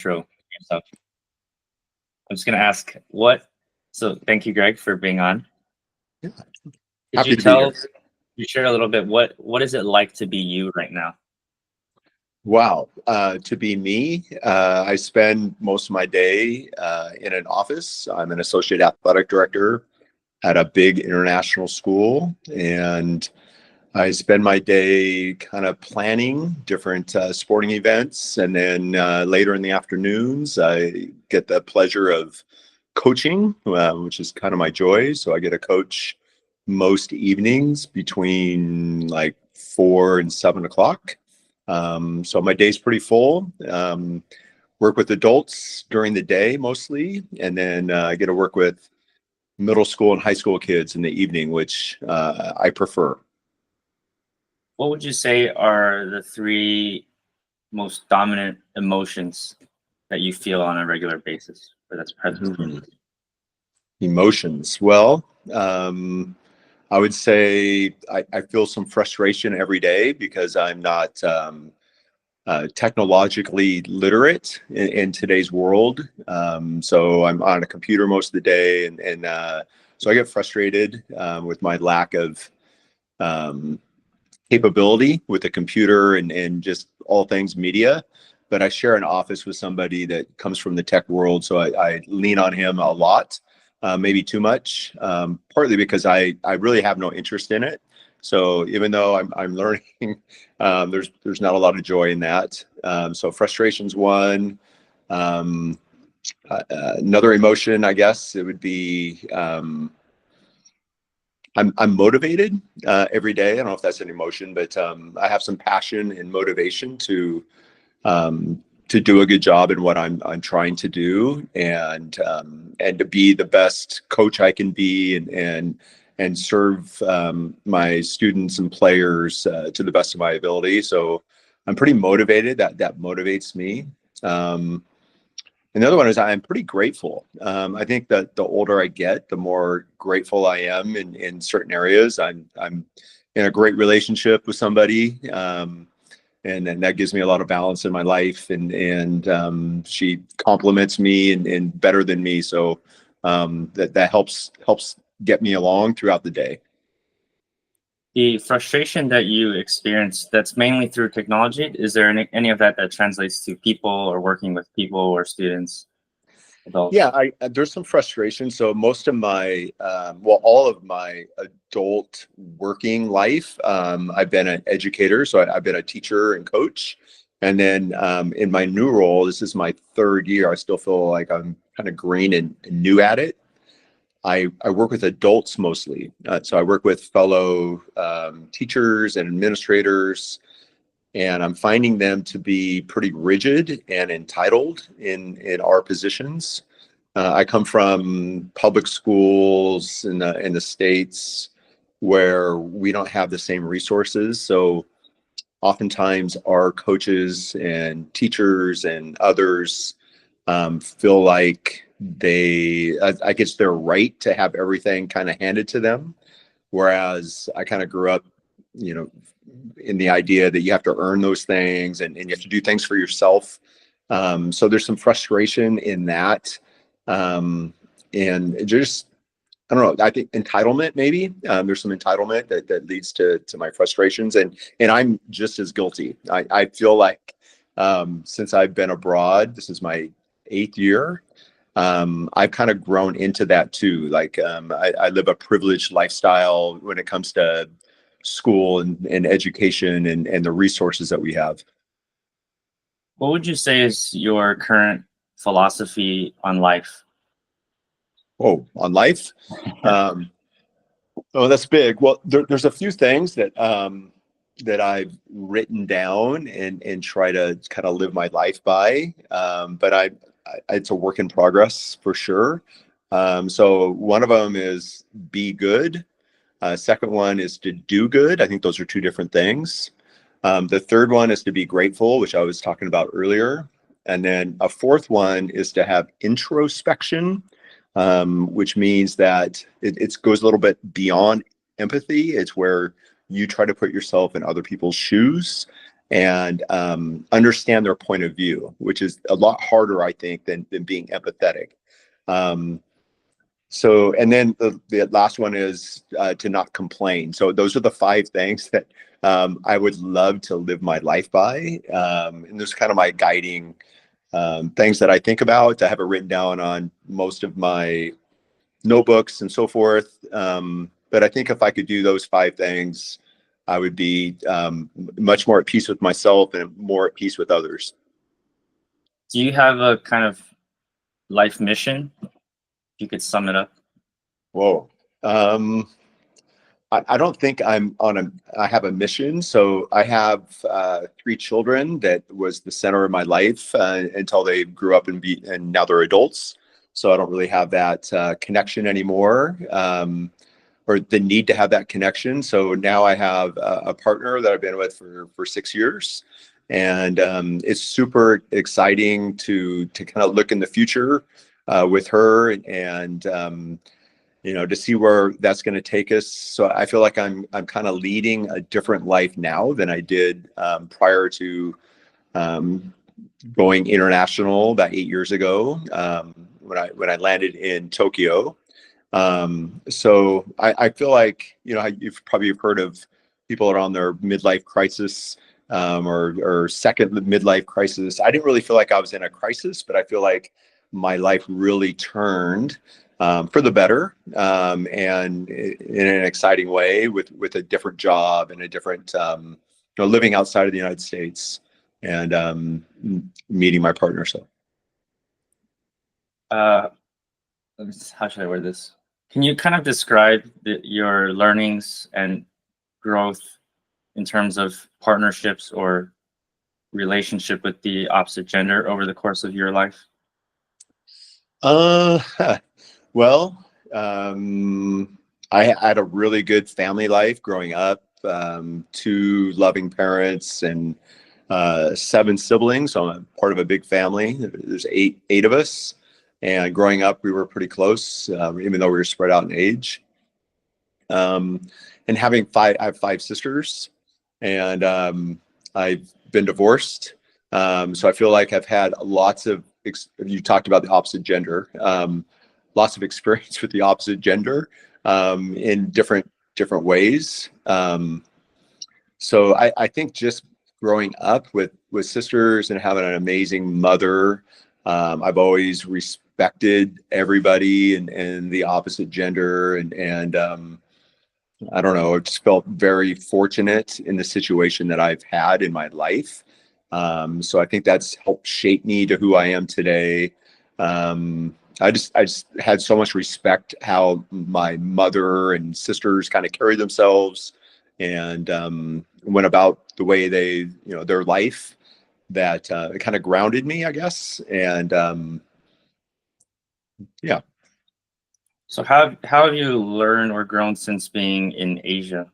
intro yourself. I'm just gonna ask what. So thank you, Greg, for being on. Yeah. Could Happy you to be here. you share a little bit what is it like to be you right now? Wow. To be me, I spend most of my day in an office. I'm an associate athletic director at a big international school, and I spend my day kind of planning different sporting events. And then later in the afternoons, I get the pleasure of coaching, which is kind of my joy. So I get to coach most evenings between like 4 and 7 o'clock. So my day's pretty full. Work with adults during the day mostly, and then I get to work with middle school and high school kids in the evening, which I prefer. What would you say are the three most dominant emotions that you feel on a regular basis, or that's present for you? Emotions. Well, I would say I feel some frustration every day because I'm not technologically literate in today's world. So I'm on a computer most of the day, and so I get frustrated with my lack of um, capability with the computer and just all things media. But I share an office with somebody that comes from the tech world, so I lean on him a lot, maybe too much, partly because I really have no interest in it. So even though I'm learning, there's not a lot of joy in that. So frustration's one. Um, Another emotion, I guess, it would be I'm motivated every day. I don't know if that's an emotion, but I have some passion and motivation to do a good job in what I'm trying to do, and to be the best coach I can be, and serve my students and players to the best of my ability. So I'm pretty motivated. That motivates me. And the other one is I'm pretty grateful. I think that the older I get, the more grateful I am in certain areas. I'm in a great relationship with somebody, and that gives me a lot of balance in my life. And she compliments me and better than me, so that helps get me along throughout the day. The frustration that you experience, that's mainly through technology. Is there any of that that translates to people or working with people or students, adults? Yeah, there's some frustration. So most of my, well, all of my adult working life, I've been an educator. So I've been a teacher and coach. And then in my new role, this is my third year. I still feel like I'm kind of green and new at it. I work with adults mostly. So I work with fellow teachers and administrators, and I'm finding them to be pretty rigid and entitled in our positions. I come from public schools in the States where we don't have the same resources. So oftentimes our coaches and teachers and others feel like I guess they're right to have everything kind of handed to them. Whereas I kind of grew up, you know, in the idea that you have to earn those things, and you have to do things for yourself. So there's some frustration in that. And just, I don't know, I think entitlement, maybe there's some entitlement that leads to my frustrations, and I'm just as guilty. I feel like since I've been abroad, this is my 8th year. I've kind of grown into that too. Like I live a privileged lifestyle when it comes to school and education and the resources that we have. What would you say is your current philosophy on life? Oh, on life. Um, oh, that's big. Well, there's a few things that I've written down and try to kind of live my life by. But it's a work in progress for sure. So one of them is be good. Second one is to do good. I think those are two different things. The third one is to be grateful, which I was talking about earlier. And then a fourth one is to have introspection, which means that it goes a little bit beyond empathy. It's where you try to put yourself in other people's shoes and understand their point of view, which is a lot harder, I think, than being empathetic. So, and then the last one is to not complain. So those are the 5 things that I would love to live my life by. And those are kind of my guiding things that I think about. I have it written down on most of my notebooks and so forth. But I think if I could do those 5 things, I would be much more at peace with myself and more at peace with others. Do you have a kind of life mission? If you could sum it up. Whoa. I don't think I have a mission. So I have 3 children that was the center of my life until they grew up and now they're adults. So I don't really have that connection anymore, or the need to have that connection. So now I have a partner that I've been with for 6 years. And it's super exciting to kind of look in the future with her and to see where that's going to take us. So I feel like I'm kind of leading a different life now than I did prior to going international about 8 years ago when I landed in Tokyo. So I feel like you've probably heard of people that are on their midlife crisis or second midlife crisis. I didn't really feel like I was in a crisis, but I feel like my life really turned for the better, and in an exciting way with a different job and a different, living outside of the United States and meeting my partner. So, How should I word this? Can you kind of describe your learnings and growth in terms of partnerships or relationship with the opposite gender over the course of your life? Well, I had a really good family life growing up. 2 loving parents and 7 siblings. So I'm part of a big family. There's eight of us. And growing up, we were pretty close, even though we were spread out in age. And I have 5 sisters, and I've been divorced. So I feel like I've had lots of, you talked about the opposite gender, lots of experience with the opposite gender in different ways. So I think just growing up with sisters and having an amazing mother, I've always respected everybody and the opposite gender, and I don't know, I just felt very fortunate in the situation that I've had in my life. So I think that's helped shape me to who I am today. I just had so much respect how my mother and sisters kind of carried themselves and went about the way they, their life, that it kind of grounded me, I guess. And yeah. So how have you learned or grown since being in Asia?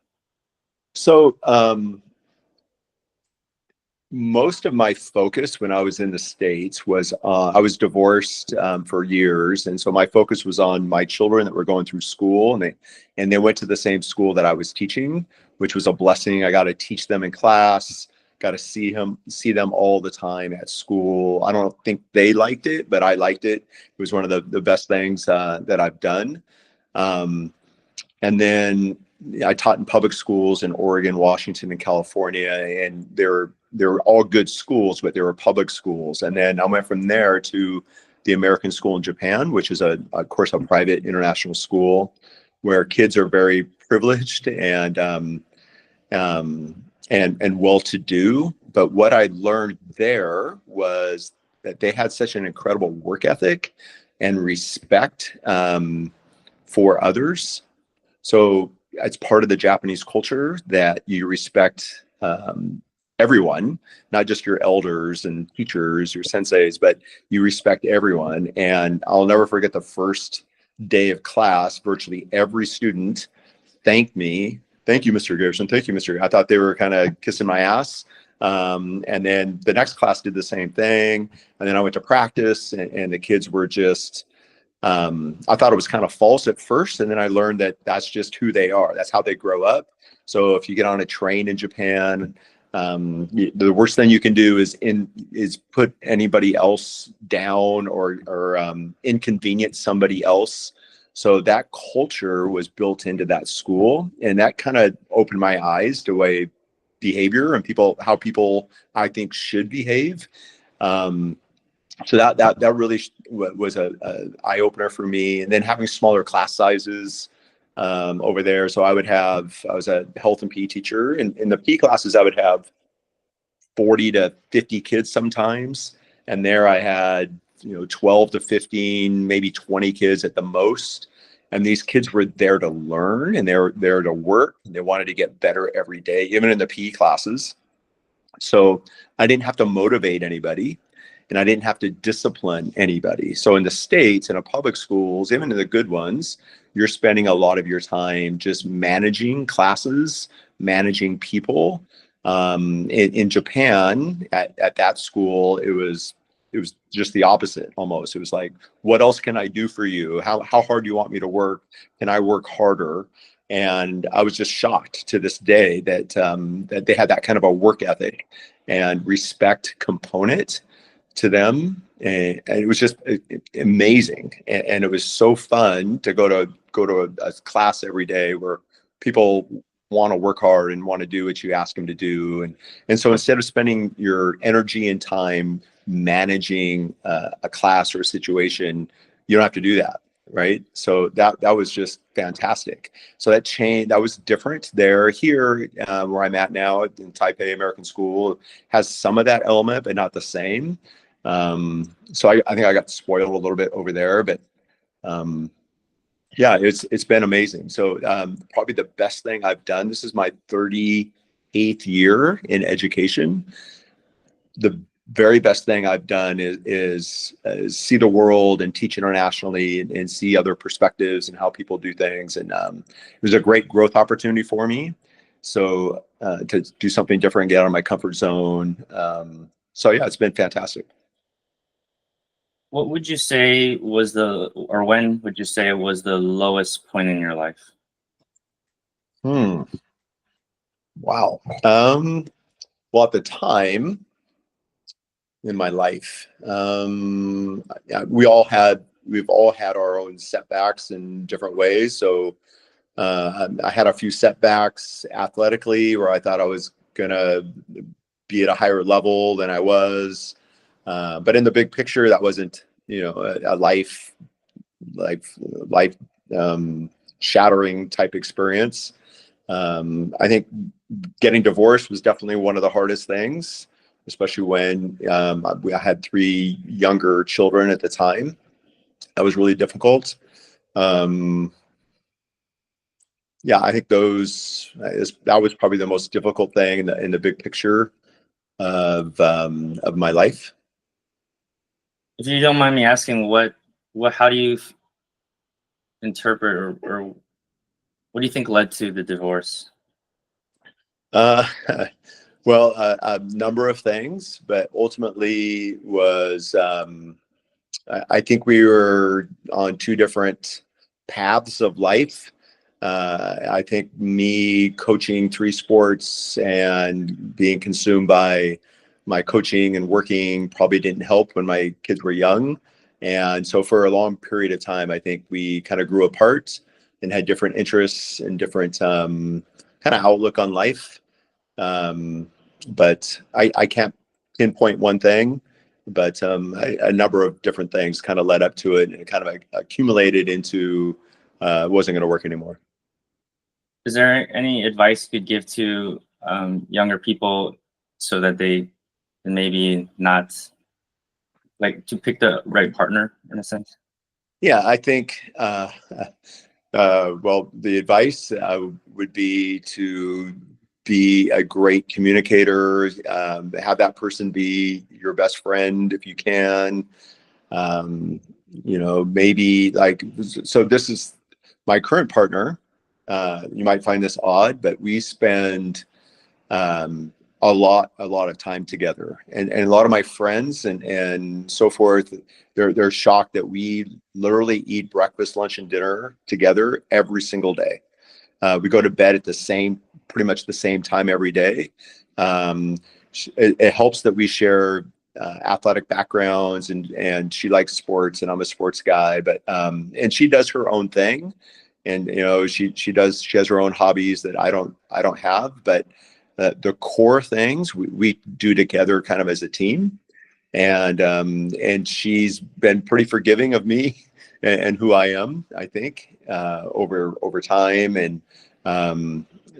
So most of my focus when I was in the States was I was divorced for years, and so my focus was on my children that were going through school, and they went to the same school that I was teaching, which was a blessing. I got to teach them in class, got to see them all the time at school. I don't think they liked it, but I liked it. It was one of the best things that I've done. And then I taught in public schools in Oregon, Washington, and California, and they were all good schools, but they were public schools. And then I went from there to the American School in Japan, which is of course, a private international school where kids are very privileged and well-to-do. But what I learned there was that they had such an incredible work ethic and respect for others. So it's part of the Japanese culture that you respect everyone, not just your elders and teachers, your senseis, but you respect everyone. And I'll never forget the first day of class. Virtually every student thanked me. Thank you, Mr. Garrison. Thank you, Mr. I thought they were kind of kissing my ass. And then the next class did the same thing. And then I went to practice, and the kids were just, I thought it was kind of false at first. And then I learned that that's just who they are. That's how they grow up. So if you get on a train in Japan, The worst thing you can do is put anybody else down or inconvenience somebody else. So that culture was built into that school, and that kind of opened my eyes to way behavior and how people I think should behave. So that really was a eye opener for me. And then having smaller class sizes over there. So I was a health and PE teacher, and in the PE classes I would have 40 to 50 kids sometimes, and there I had 12 to 15, maybe 20 kids at the most. And these kids were there to learn, and they're there to work, and they wanted to get better every day, even in the PE classes. So I didn't have to motivate anybody, and I didn't have to discipline anybody. So in the States, in a public schools, even in the good ones, you're spending a lot of your time just managing classes, managing people. In Japan, at that school, it was just the opposite almost. It was like, what else can I do for you? How hard do you want me to work? Can I work harder? And I was just shocked to this day that that they had that kind of a work ethic and respect component to them, and it was just amazing. And it was so fun to go to a class every day where people want to work hard and want to do what you ask them to do. And so instead of spending your energy and time managing a class or a situation, you don't have to do that. Right. So that was just fantastic. So that was different there. Here, where I'm at now in Taipei American School, has some of that element, but not the same. So I think I got spoiled a little bit over there, but yeah, it's been amazing. So probably the best thing I've done, this is my 38th year in education. The very best thing I've done is see the world and teach internationally, and see other perspectives and how people do things. And it was a great growth opportunity for me. So to do something different, get out of my comfort zone. So yeah, it's been fantastic. What would you say was when would you say was the lowest point in your life? Wow. Well, at the time in my life, yeah, we've all had our own setbacks in different ways. So I had a few setbacks athletically where I thought I was gonna be at a higher level than I was. But in the big picture, that wasn't, a life shattering type experience. I think getting divorced was definitely one of the hardest things, especially when I had 3 younger children at the time. That was really difficult. Yeah, I think that was probably the most difficult thing in the big picture of my life. If you don't mind me asking, how do you interpret, or what do you think led to the divorce? Uh, well, a number of things, but ultimately was I think we were on 2 different paths of life. I think me coaching 3 sports and being consumed by my coaching and working probably didn't help when my kids were young. And so for a long period of time, I think we kind of grew apart and had different interests and different kind of outlook on life. But I can't pinpoint one thing, but a number of different things kind of led up to it, and it kind of accumulated into wasn't going to work anymore. Is there any advice you could give to younger people so that they can maybe not, like, to pick the right partner in a sense? Yeah, I think well, the advice would be to be a great communicator, have that person be your best friend if you can. Maybe so this is my current partner. You might find this odd, but we spend a lot of time together, and a lot of my friends and so forth, they're shocked that we literally eat breakfast, lunch, and dinner together every single day. We go to bed at pretty much the same time every day, It helps that we share athletic backgrounds, and she likes sports, and I'm a sports guy, but and she does her own thing, and she has her own hobbies that I don't have, but the core things we do together kind of as a team. And she's been pretty forgiving of me and who I am, I think, over time. And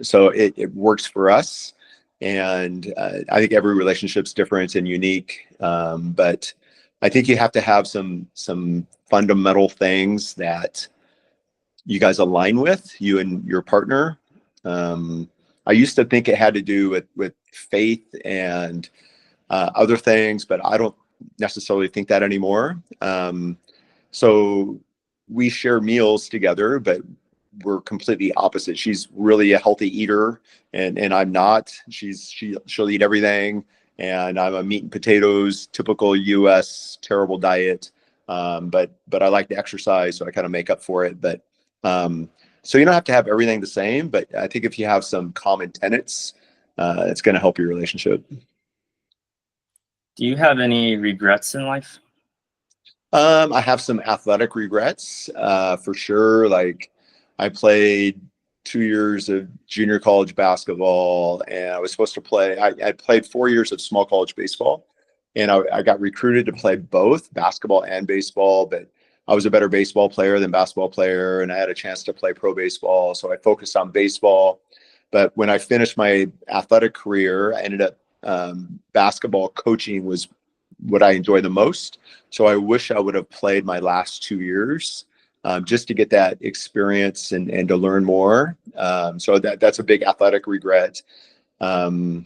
so it works for us. And I think every relationship's different and unique. But I think you have to have some fundamental things that you guys align with, you and your partner. I used to think it had to do with faith and other things, but I don't necessarily think that anymore. So we share meals together, but we're completely opposite. She's really a healthy eater, and I'm not. She'll eat everything, and I'm a meat and potatoes, typical U.S. terrible diet. But I like to exercise, so I kind of make up for it. But so you don't have to have everything the same, but I think if you have some common tenets, it's going to help your relationship. Do you have any regrets in life? I have some athletic regrets, for sure. Like I played 2 years of junior college basketball, and I was supposed to play. I played 4 years of small college baseball, and I got recruited to play both basketball and baseball, but I was a better baseball player than basketball player, and I had a chance to play pro baseball, so I focused on baseball. But when I finished my athletic career, I ended up basketball coaching was what I enjoy the most. So I wish I would have played my last 2 years, just to get that experience and to learn more. So that's a big athletic regret. Um,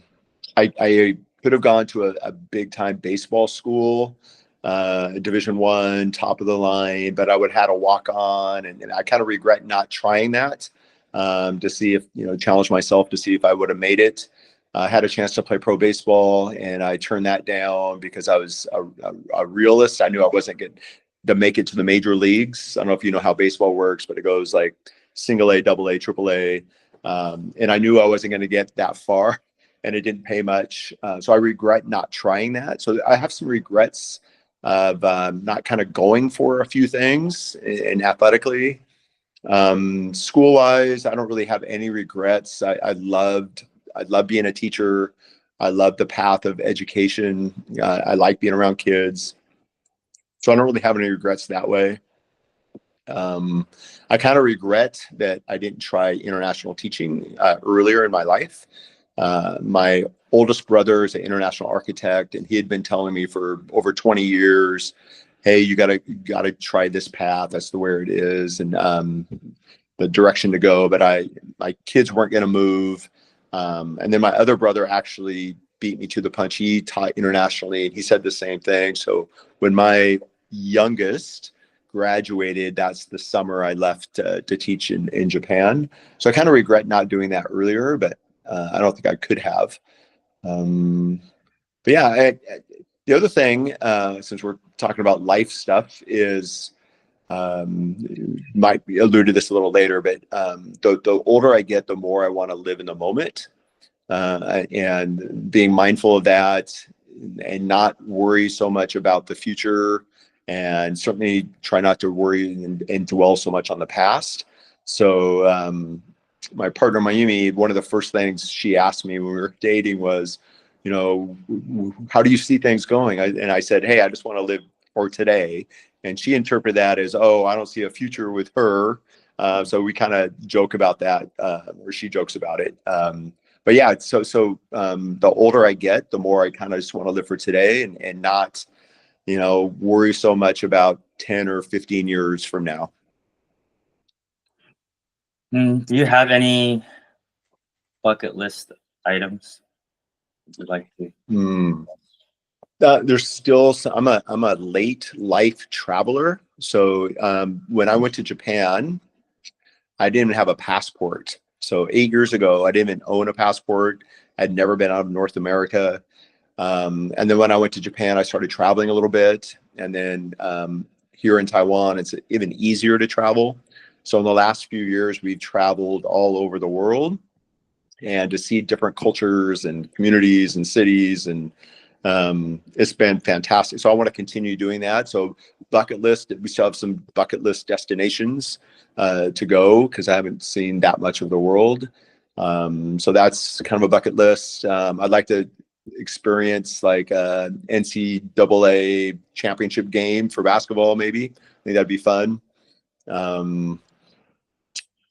I could have gone to a big time baseball school, Division I, top of the line, but I would have had a walk on, and I kind of regret not trying that, to see if, challenge myself to see if I would have made it. I had a chance to play pro baseball, and I turned that down because I was a realist. I knew I wasn't going to make it to the major leagues. I don't know if you know how baseball works, but it goes like single A, double A, triple A. And I knew I wasn't going to get that far, and it didn't pay much. So I regret not trying that. So I have some regrets of not kind of going for a few things and athletically. School wise, I don't really have any regrets. I loved being a teacher. I love the path of education. I like being around kids. So I don't really have any regrets that way. I kind of regret that I didn't try international teaching earlier in my life. My oldest brother is an international architect, and he had been telling me for over 20 years, "Hey, you gotta try this path. That's the where it is, and the direction to go." But my kids weren't going to move. And then my other brother actually beat me to the punch. He taught internationally, and he said the same thing. So when my youngest graduated, that's the summer I left to teach in Japan. So I kind of regret not doing that earlier, but I don't think I could have. But yeah, the other thing, since we're talking about life stuff, is might allude to this a little later, but the older I get, the more I want to live in the moment, and being mindful of that, and not worry so much about the future, and certainly try not to worry and dwell so much on the past. So my partner Mayumi, one of the first things she asked me when we were dating was, how do you see things going? And I said, hey, I just want to live for today. And she interpreted that as, oh, I don't see a future with her. So we kind of joke about that, or she jokes about it. But yeah, so the older I get, the more I kind of just want to live for today, and not, worry so much about 10 or 15 years from now. Do you have any bucket list items you'd like to? There's still I'm a late life traveler. So when I went to Japan, I didn't have a passport. So 8 years ago, I didn't even own a passport. I'd never been out of North America. And then when I went to Japan, I started traveling a little bit. And then here in Taiwan, it's even easier to travel. So in the last few years, we've traveled all over the world. and to see different cultures and communities and cities, and it's been fantastic. So I want to continue doing that. So bucket list, we still have some bucket list destinations to go, because I haven't seen that much of the world. So that's kind of a bucket list. I'd like to experience like a NCAA championship game for basketball, maybe. I think that'd be fun.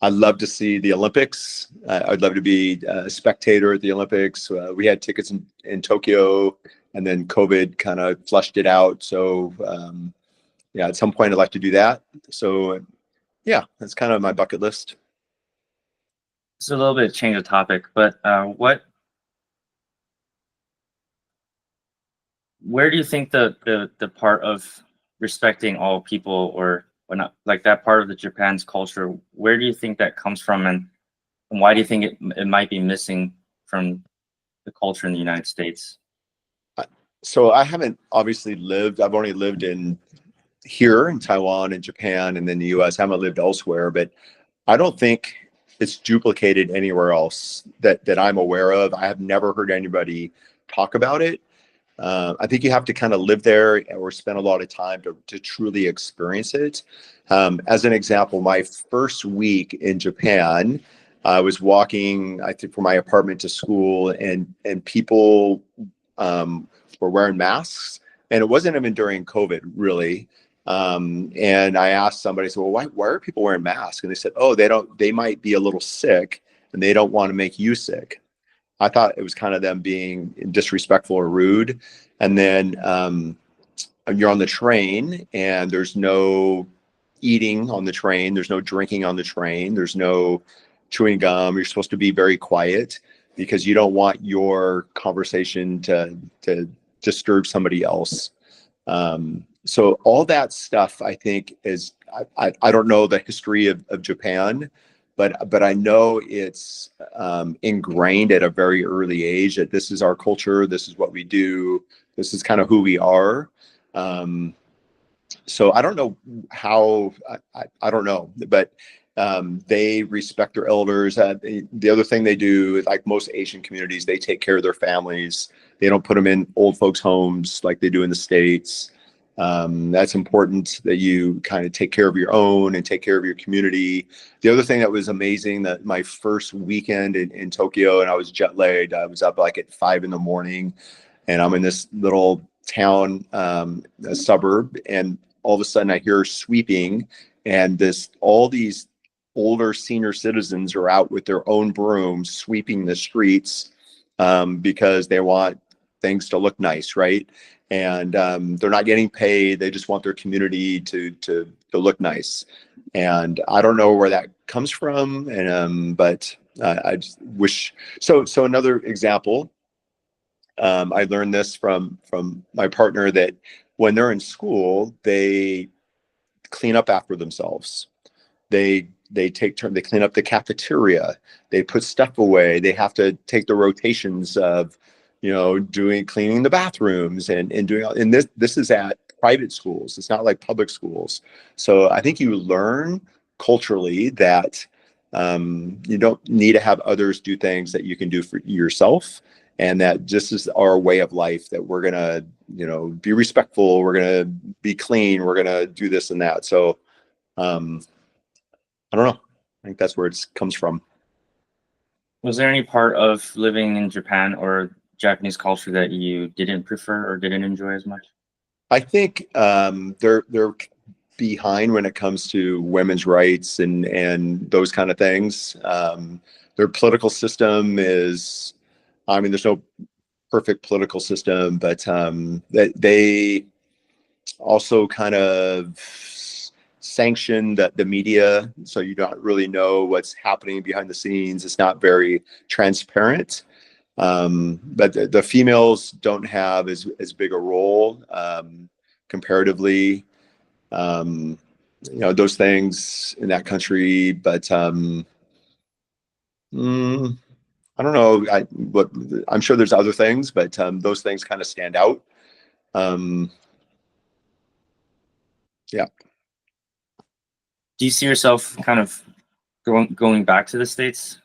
I'd love to see the Olympics. I'd love to be a spectator at the Olympics. We had tickets in Tokyo, and then COVID kind of flushed it out. So yeah, at some point I'd like to do that. So yeah, that's kind of my bucket list. It's a little bit change of topic, but where do you think the part of respecting all people, or not, like that part of the Japan's culture, where do you think that comes from, and why do you think it might be missing from the culture in the United States? So I haven't obviously lived, I've only lived in here in Taiwan and Japan and then the US. I haven't lived elsewhere, but I don't think it's duplicated anywhere else that I'm aware of. I have never heard anybody talk about it. I think you have to kind of live there or spend a lot of time to truly experience it. As an example, my first week in Japan, I was walking, I think, from my apartment to school, and people were wearing masks, and it wasn't even during COVID, really. And I asked somebody, so well, why are people wearing masks? And they said, oh, they might be a little sick, and they don't want to make you sick. I thought it was kind of them being disrespectful or rude. And then you're on the train, and there's no eating on the train. There's no drinking on the train. There's no chewing gum. You're supposed to be very quiet because you don't want your conversation to disturb somebody else. So all that stuff, I think, is I don't know the history of Japan, but I know it's ingrained at a very early age that this is our culture, this is what we do, this is kind of who we are. So I don't know how, I don't know, but they respect their elders. The other thing they do, like most Asian communities, they take care of their families. They don't put them in old folks' homes like they do in the States. That's important, that you kind of take care of your own and take care of your community. The other thing that was amazing, that my first weekend in Tokyo, and I was jet lagged, I was up like at 5 a.m, and I'm in this little town, a suburb, and all of a sudden I hear sweeping, and all these older senior citizens are out with their own brooms sweeping the streets, because they want things to look nice, right? And they're not getting paid. They just want their community to look nice. And I don't know where that comes from, and but I just wish. So another example, I learned this from my partner, that when they're in school, they clean up after themselves. They take turn. They clean up the cafeteria. They put stuff away. They have to take the rotations of, cleaning the bathrooms and doing. And this is at private schools. It's not like public schools. So I think you learn culturally that you don't need to have others do things that you can do for yourself, and that this is our way of life. That we're gonna, be respectful. We're gonna be clean. We're gonna do this and that. So. I don't know. I think that's where it comes from. Was there any part of living in Japan or Japanese culture that you didn't prefer or didn't enjoy as much? I think they're behind when it comes to women's rights and those kind of things. Their political system is, I mean, there's no perfect political system, but that they also kind of sanction the media, so you don't really know what's happening behind the scenes. It's not very transparent. But the females don't have as big a role, comparatively. Um, those things in that country, but I don't know. I'm sure there's other things, but those things kind of stand out. Um, yeah. Do you see yourself kind of going back to the States?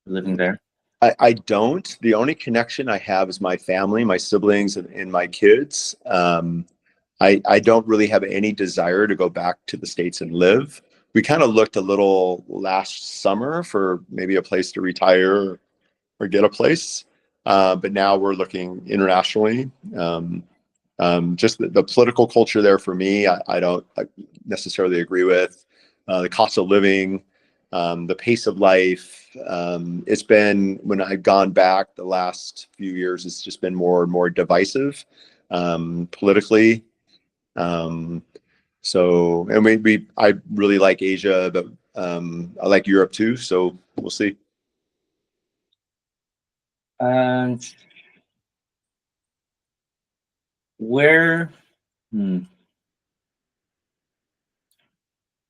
living there? I don't. The only connection I have is my family, my siblings, and my kids. I don't really have any desire to go back to the States and live. We kind of looked a little last summer for maybe a place to retire or get a place. But now we're looking internationally. Just the political culture there for me, I don't necessarily agree with. The cost of living, the pace of life. It's been, when I've gone back the last few years, it's just been more and more divisive politically. So, and I really like Asia, but I like Europe too. So we'll see. Um, where, hmm,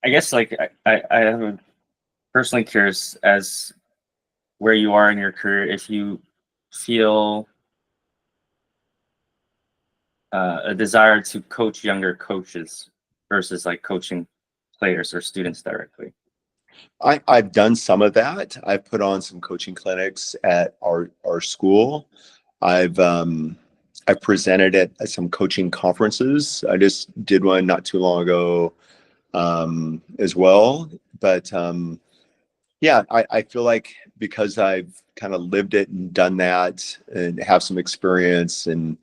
I guess like I have a personally curious as where you are in your career, if you feel a desire to coach younger coaches versus like coaching players or students directly. I've done some of that. I've put on some coaching clinics at our school. I've presented at some coaching conferences. I just did one not too long ago as well. But yeah, I feel like because I've kind of lived it and done that and have some experience, and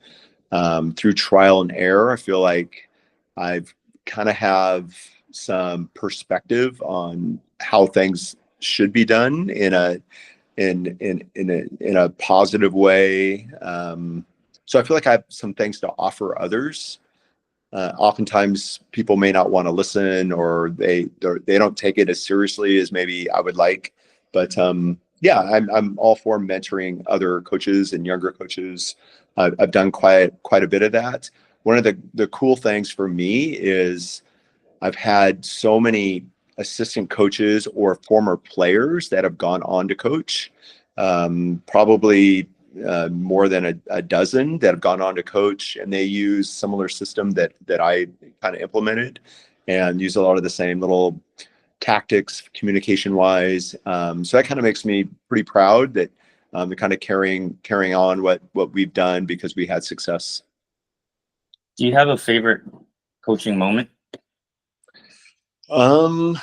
through trial and error, I feel like I've kind of have some perspective on how things should be done in a positive way. So I feel like I have some things to offer others. Oftentimes people may not want to listen, or they don't take it as seriously as maybe I would like. But yeah, I'm all for mentoring other coaches and younger coaches. I've done quite a bit of that. One of the cool things for me is I've had so many assistant coaches or former players that have gone on to coach. Probably more than a dozen that have gone on to coach, and they use similar system that I kind of implemented, and use a lot of the same little tactics communication wise. So that kind of makes me pretty proud that they're kind of carrying on what we've done because we had success. Do you have a favorite coaching moment? So,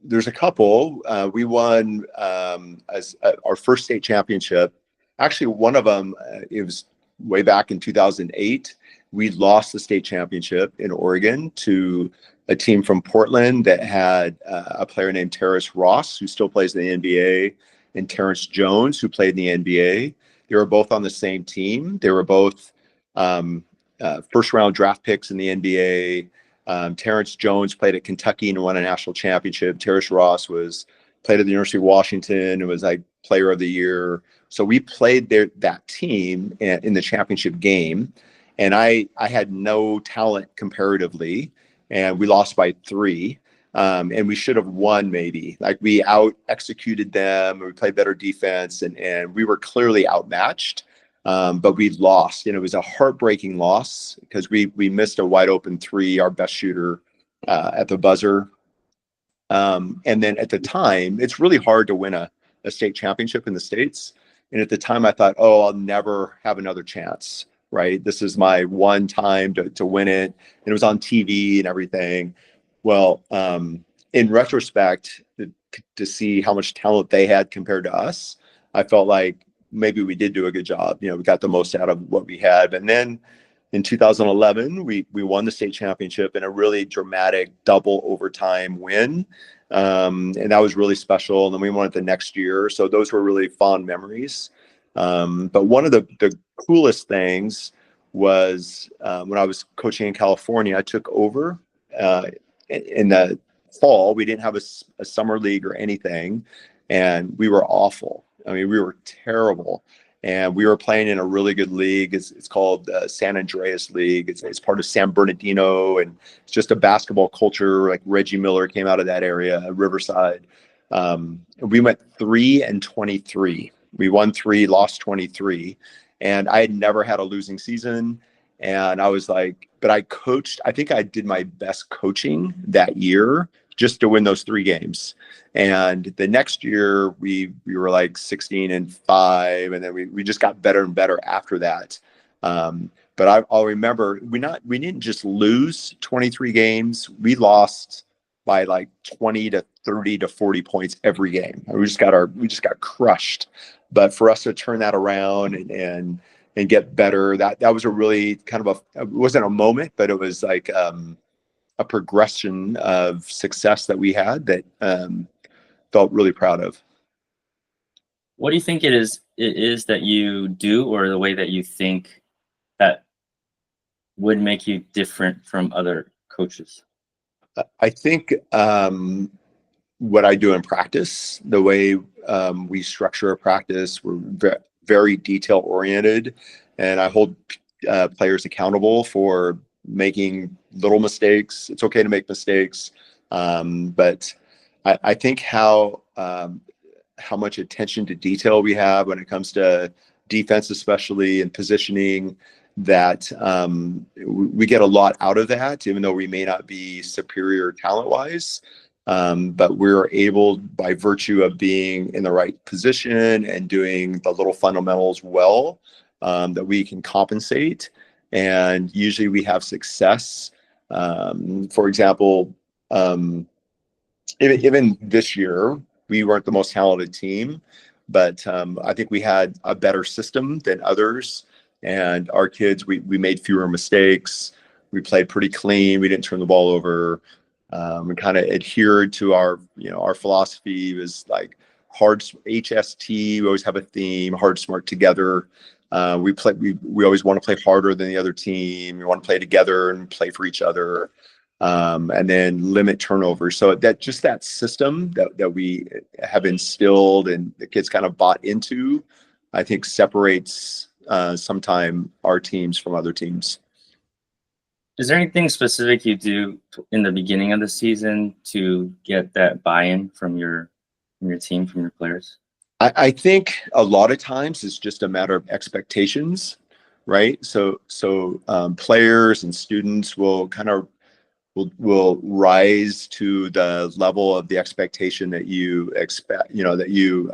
there's a couple. We won as our first state championship. Actually, one of them, it was way back in 2008. We lost the state championship in Oregon to a team from Portland that had a player named Terrace Ross, who still plays in the NBA, and Terrence Jones, who played in the NBA. They were both on the same team. They were both first round draft picks in the NBA. Terrence Jones played at Kentucky and won a national championship. Terrace Ross played at the University of Washington and was like player of the year. So we played that team in the championship game, and I had no talent comparatively, and we lost by 3. And we should have won maybe. Like, we out executed them, we played better defense, and we were clearly outmatched. But we lost, and it was a heartbreaking loss because we missed a wide open 3, our best shooter at the buzzer. And then at the time, it's really hard to win a state championship in the States. And at the time I thought, oh, I'll never have another chance, right? This is my one time to win it. And it was on TV and everything. Well, in retrospect, to see how much talent they had compared to us, I felt like maybe we did do a good job. We got the most out of what we had. And then in 2011, we won the state championship in a really dramatic double overtime win. And that was really special. And then we won it the next year. So those were really fond memories. But one of the coolest things was when I was coaching in California, I took over in the fall. We didn't have a summer league or anything, and we were awful. I mean, we were terrible. And we were playing in a really good league. It's called the San Andreas League. It's part of San Bernardino, and it's just a basketball culture. Like, Reggie Miller came out of that area, Riverside. We went 3-23. We won 3, lost 23, and I had never had a losing season. And I was like, but I coached. I think I did my best coaching that year just to win those 3 games. And the next year we were like 16-5, and then we just got better and better after that. But I'll remember we didn't just lose 23 games. We lost by like 20 to 30 to 40 points every game. We just got crushed. But for us to turn that around and get better, that was a really kind of it wasn't a moment, but it was like a progression of success that we had that felt really proud of. What do you think it is that you do, or the way that you think, that would make you different from other coaches? I think what I do in practice, the way we structure a practice, we're very detail oriented, and I hold players accountable for making little mistakes. It's okay to make mistakes, but I think how much attention to detail we have when it comes to defense, especially in positioning, that we get a lot out of that, even though we may not be superior talent-wise. But we're able, by virtue of being in the right position and doing the little fundamentals well, that we can compensate. And usually we have success. For example, even this year, we weren't the most talented team, but I think we had a better system than others. And our kids, we made fewer mistakes. We played pretty clean. We didn't turn the ball over. We kind of adhered to our philosophy. It was like hard HST. We always have a theme: hard, smart, together. We always want to play harder than the other team. We want to play together and play for each other, and then limit turnovers. So that system that we have instilled and the kids kind of bought into, I think separates sometime our teams from other teams. Is there anything specific you do in the beginning of the season to get that buy-in from your team, from your players? I think a lot of times it's just a matter of expectations, right? So players and students will rise to the level of the expectation that you expect, that you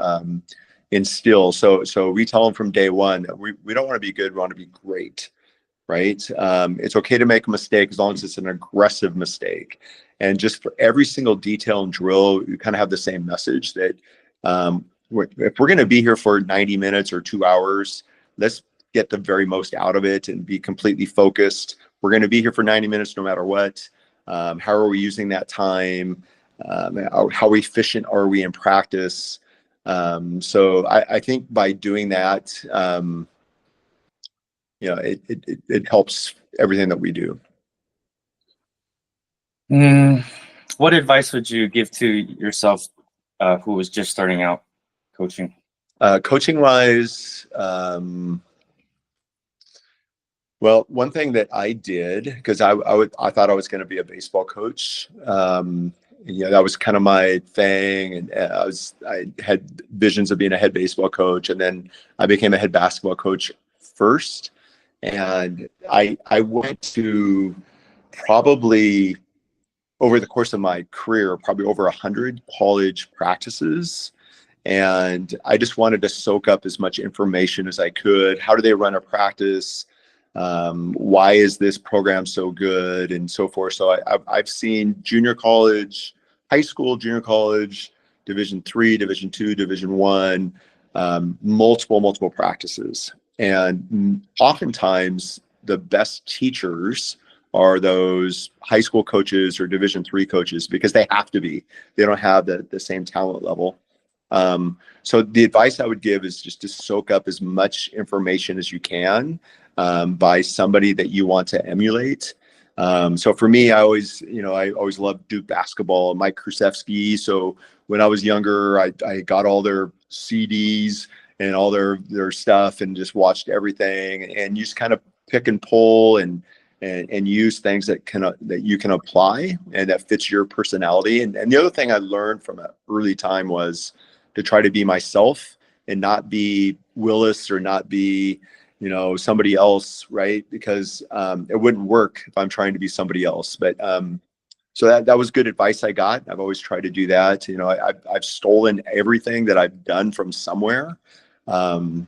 instill. So we tell them from day one that we don't want to be good, we want to be great. Right? It's okay to make a mistake as long as it's an aggressive mistake. And just for every single detail and drill, you kind of have the same message that if we're going to be here for 90 minutes or 2 hours, let's get the very most out of it and be completely focused. We're going to be here for 90 minutes no matter what. How are we using that time? How efficient are we in practice? So I think by doing that, it helps everything that we do. What advice would you give to yourself who was just starting out coaching? Coaching wise, well, one thing that I did, because I thought I was going to be a baseball coach. That was kind of my thing, and I had visions of being a head baseball coach, and then I became a head basketball coach first. And I went to, probably over the course of my career, probably over 100 college practices. And I just wanted to soak up as much information as I could. How do they run a practice? Why is this program so good, and so forth? So I've seen junior college, high school, junior college, Division III, Division II, Division I, multiple practices. And oftentimes the best teachers are those high school coaches or Division III coaches, because they have to be. They don't have the same talent level. So the advice I would give is just to soak up as much information as you can by somebody that you want to emulate. So for me, I always loved Duke basketball, Mike Krzyzewski. So when I was younger, I got all their CDs and all their stuff and just watched everything, and you just kind of pick and pull and use things that you can apply and that fits your personality. And the other thing I learned from an early time was to try to be myself and not be Willis or not be, somebody else, right? Because it wouldn't work if I'm trying to be somebody else. But So that was good advice I got. I've always tried to do that. You know, I've stolen everything that I've done from somewhere. And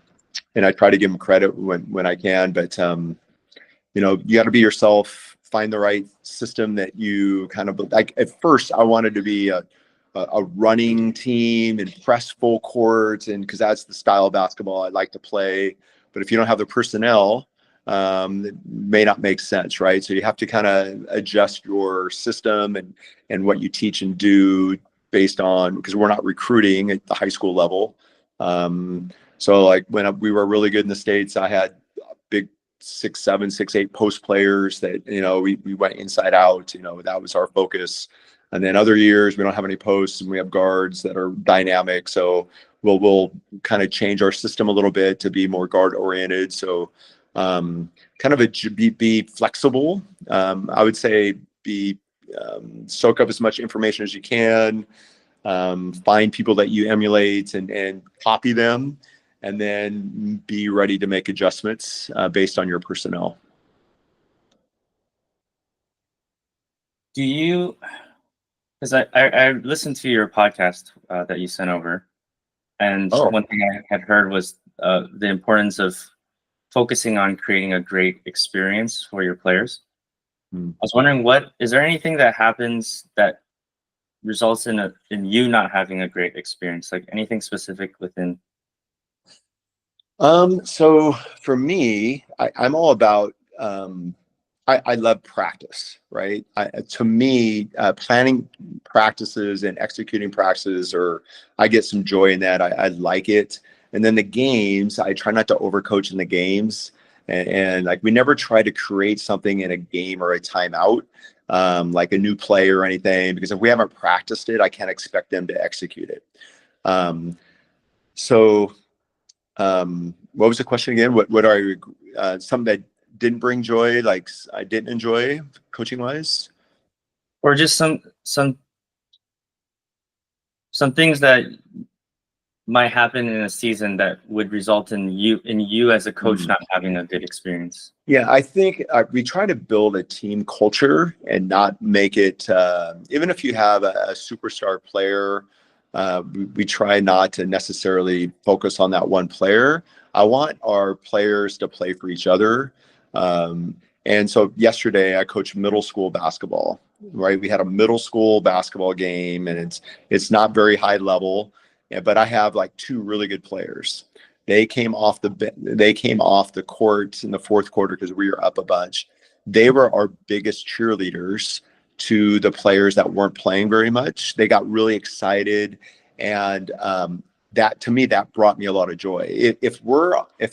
I try to give them credit when I can, but you know, you got to be yourself, find the right system that you kind of like. At first I wanted to be a running team and press full court, and because that's the style of basketball I like to play. But if you don't have the personnel, it may not make sense, right? So you have to kind of adjust your system and what you teach and do based on, because we're not recruiting at the high school level. So like when we were really good in the States, I had big 6'7", 6'8" post players that, you know, we went inside out, you know, that was our focus. And then other years we don't have any posts and we have guards that are dynamic. So we'll kind of change our system a little bit to be more guard oriented. So kind of be flexible. I would say soak up as much information as you can. Find people that you emulate and copy them, and then be ready to make adjustments based on your personnel. Do you, because I listened to your podcast that you sent over, and one thing I had heard was the importance of focusing on creating a great experience for your players. I was wondering, is there anything that happens that results in you not having a great experience, like anything specific within? So for me, I'm all about, I love practice, right? To me, planning practices and executing practices, I get some joy in that. I like it. And then the games, I try not to overcoach in the games. And like, we never try to create something in a game or a timeout, like a new play or anything, because if we haven't practiced it, I can't expect them to execute it. What was the question again? What are something that didn't bring joy, like I didn't enjoy coaching wise? Or just some things that might happen in a season that would result in you as a coach not having a good experience? Yeah, I think we try to build a team culture and not make it, even if you have a superstar player, we try not to necessarily focus on that one player. I want our players to play for each other. And so yesterday I coached middle school basketball, right? We had a middle school basketball game, and it's not very high level, but I have like two really good players. They came off the court in the fourth quarter because we were up a bunch. They were our biggest cheerleaders to the players that weren't playing very much. They got really excited, and that, to me, that brought me a lot of joy. If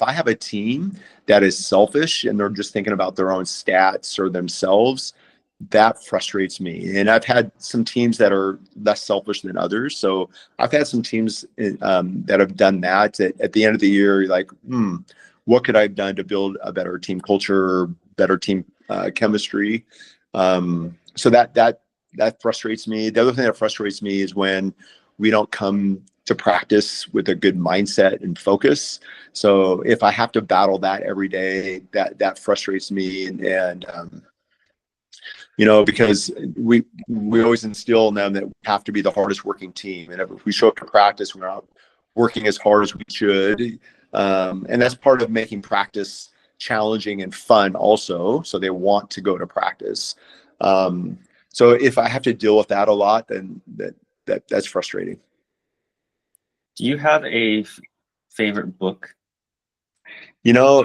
I have a team that is selfish and they're just thinking about their own stats or themselves, that frustrates me. And I've had some teams that are less selfish than others. So I've had some teams that have done that. At the end of the year, you're like, what could I have done to build a better team culture, better team chemistry? So that frustrates me. The other thing that frustrates me is when we don't come to practice with a good mindset and focus. So if I have to battle that every day, that frustrates me. And you know, because we always instill in them that we have to be the hardest working team. And if we show up to practice, we're not working as hard as we should. And that's part of making practice challenging and fun also. So they want to go to practice. So if I have to deal with that a lot, then that's frustrating. Do you have a favorite book? You know,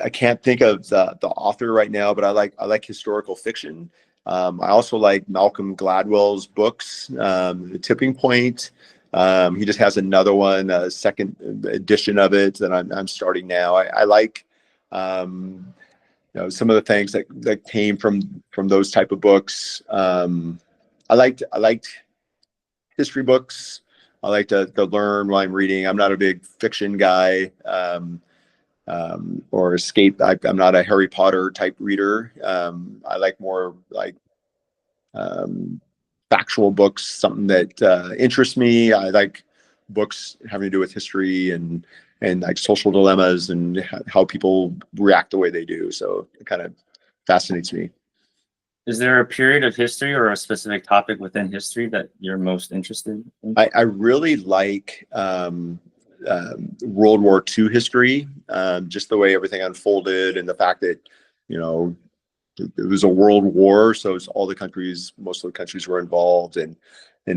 I can't think of the author right now, but I like historical fiction. I also like Malcolm Gladwell's books, The Tipping Point. He just has another one, a second edition of it that I'm starting now. I like you know, some of the things that came from those type of books. I liked history books. I like to learn while I'm reading. I'm not a big fiction guy. Or escape. I'm not a Harry Potter type reader. I like more like factual books, something that interests me. I like books having to do with history and like social dilemmas and how people react the way they do. So it kind of fascinates me. Is there a period of history or a specific topic within history that you're most interested in? I really like World War II history, just the way everything unfolded and the fact that, you know, it was a world war, so it's all the countries, most of the countries were involved, and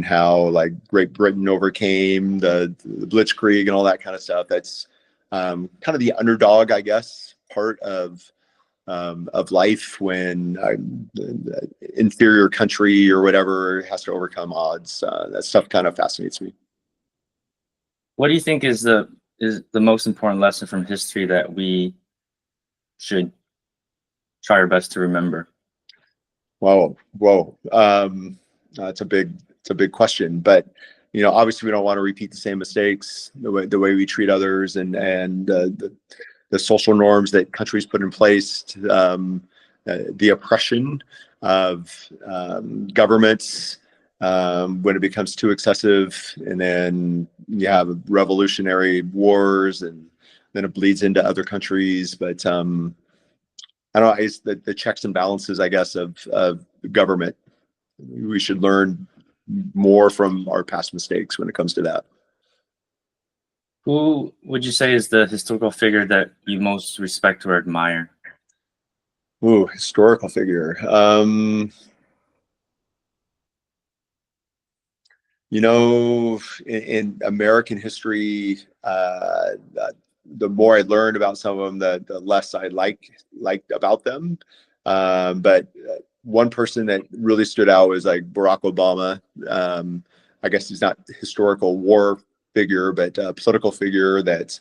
how like Great Britain overcame the Blitzkrieg and all that kind of stuff. That's kind of the underdog, I guess, part of life when the inferior country or whatever has to overcome odds. That stuff kind of fascinates me. What do you think is the most important lesson from history that we should try our best to remember? Whoa. It's a big question, but you know, obviously we don't want to repeat the same mistakes, the way we treat others, and the social norms that countries put in place, the oppression of governments when it becomes too excessive, and then you have revolutionary wars, and then it bleeds into other countries. But I don't know, it's the checks and balances, I guess, of government. We should learn more from our past mistakes when it comes to that. Who would you say is the historical figure that you most respect or admire? Ooh, historical figure. You know, in American history, the more I learned about some of them, the less I liked about them. But one person that really stood out was like Barack Obama. I guess he's not a historical war figure, but a political figure that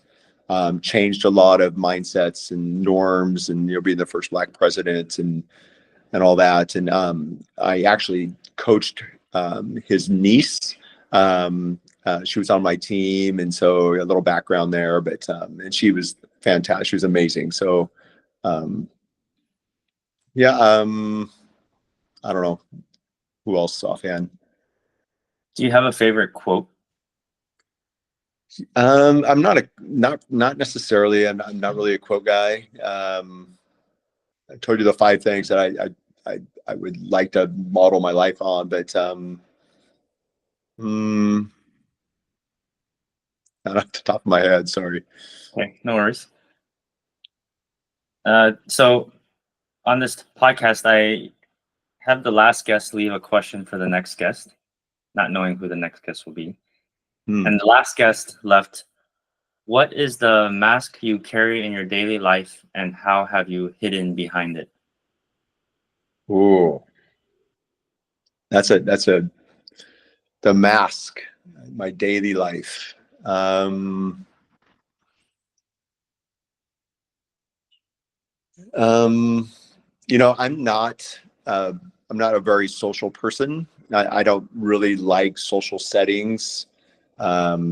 changed a lot of mindsets and norms, and you know, being the first Black president and all that. And I actually coached his niece. She was on my team, and so a little background there. But and she was fantastic. She was amazing. So yeah, I don't know who else offhand. Do you have a favorite quote? I'm not necessarily. I'm not really a quote guy. I told you the 5 things that I would like to model my life on, but not off the top of my head. Sorry. Okay, no worries. So on this podcast, I have the last guest leave a question for the next guest, not knowing who the next guest will be. And the last guest left, what is the mask you carry in your daily life, and how have you hidden behind it? Ooh, that's the mask, my daily life. You know, I'm not a very social person. I don't really like social settings.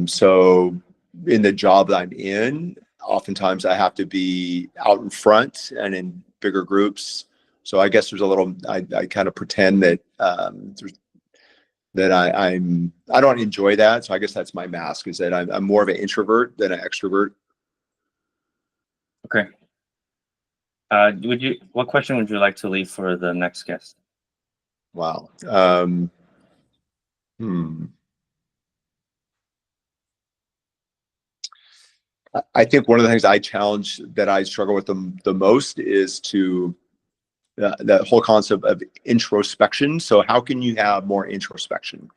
So in the job that I'm in, oftentimes I have to be out in front and in bigger groups. So I guess there's a little, I kind of pretend that I don't enjoy that. So I guess that's my mask, is that I'm more of an introvert than an extrovert. Okay. What question would you like to leave for the next guest? Wow. I think one of the things that I struggle with the most is to that whole concept of introspection. So how can you have more introspection?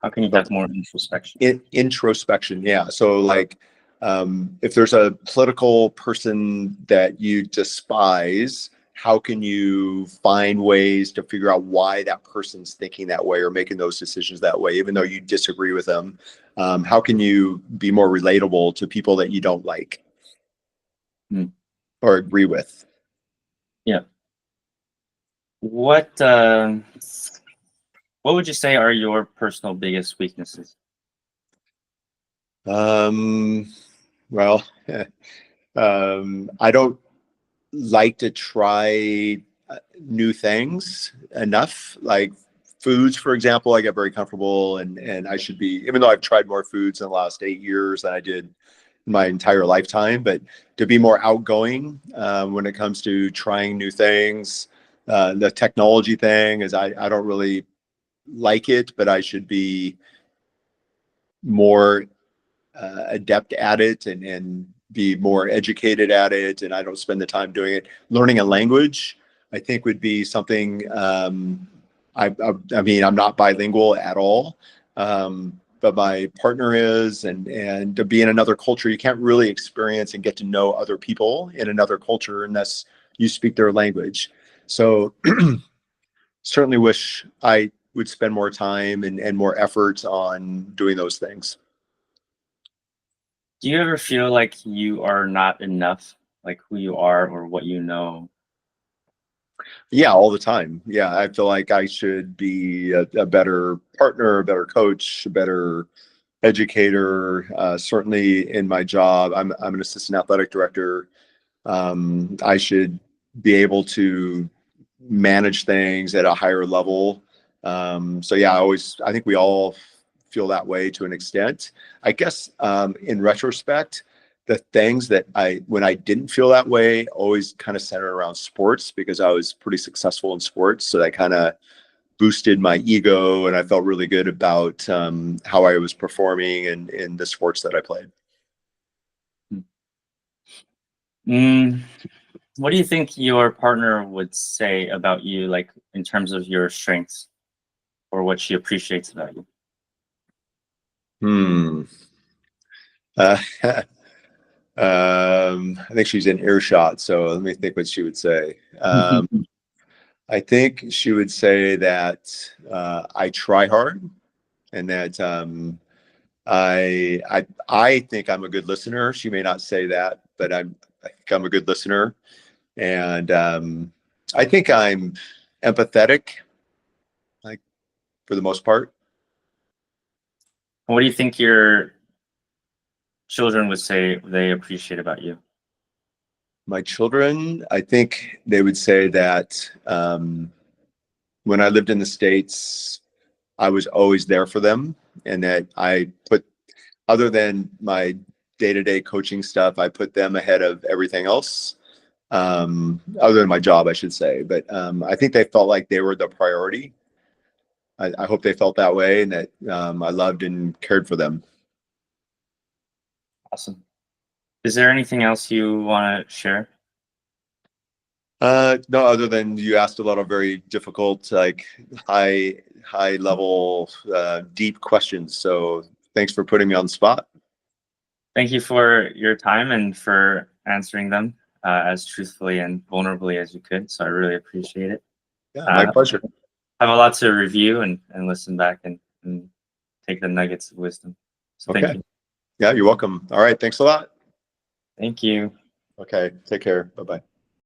How can you have more introspection? Introspection, yeah. So like, if there's a political person that you despise, how can you find ways to figure out why that person's thinking that way or making those decisions that way, even though you disagree with them? How can you be more relatable to people that you don't like or agree with? Yeah. What would you say are your personal biggest weaknesses? Well, I don't like to try new things enough. Like foods, for example, I get very comfortable, and I should be, even though I've tried more foods in the last 8 years than I did my entire lifetime, but to be more outgoing when it comes to trying new things. The technology thing is I don't really like it, but I should be more adept at it and be more educated at it. And I don't spend the time doing it. Learning a language, I think, would be something. I mean, I'm not bilingual at all, but my partner is, and to be in another culture, you can't really experience and get to know other people in another culture unless you speak their language. So certainly wish I would spend more time and more effort on doing those things. Do you ever feel like you are not enough, like who you are or what you know? Yeah, all the time. Yeah, I feel like I should be a better partner, a better coach, a better educator. Certainly in my job, I'm an assistant athletic director. I should be able to manage things at a higher level. So yeah, I think we all feel that way to an extent. I guess in retrospect, the things that when I didn't feel that way, always kind of centered around sports because I was pretty successful in sports. So that kind of boosted my ego, and I felt really good about how I was performing in the sports that I played. Mm, what do you think your partner would say about you, like in terms of your strengths or what she appreciates about you? Hmm. Uh, I think she's in earshot, so let me think what she would say. I think she would say that I try hard, and that I think I'm a good listener. She may not say that, but I think I'm a good listener, and I think I'm empathetic, like for the most part. What do you think your children would say they appreciate about you? My children, I think they would say that when I lived in the States, I was always there for them, and that I put, other than my day-to-day coaching stuff, I put them ahead of everything else, other than my job, I should say. But I think they felt like they were the priority. I hope they felt that way, and that I loved and cared for them. Awesome. Is there anything else you want to share? No, other than you asked a lot of very difficult, like high level, deep questions. So thanks for putting me on the spot. Thank you for your time and for answering them as truthfully and vulnerably as you could. So I really appreciate it. Yeah, my pleasure. I have a lot to review and listen back and take the nuggets of wisdom. So Okay. thank you. Yeah, you're welcome. All right. Thanks a lot. Thank you. Okay. Take care. Bye-bye.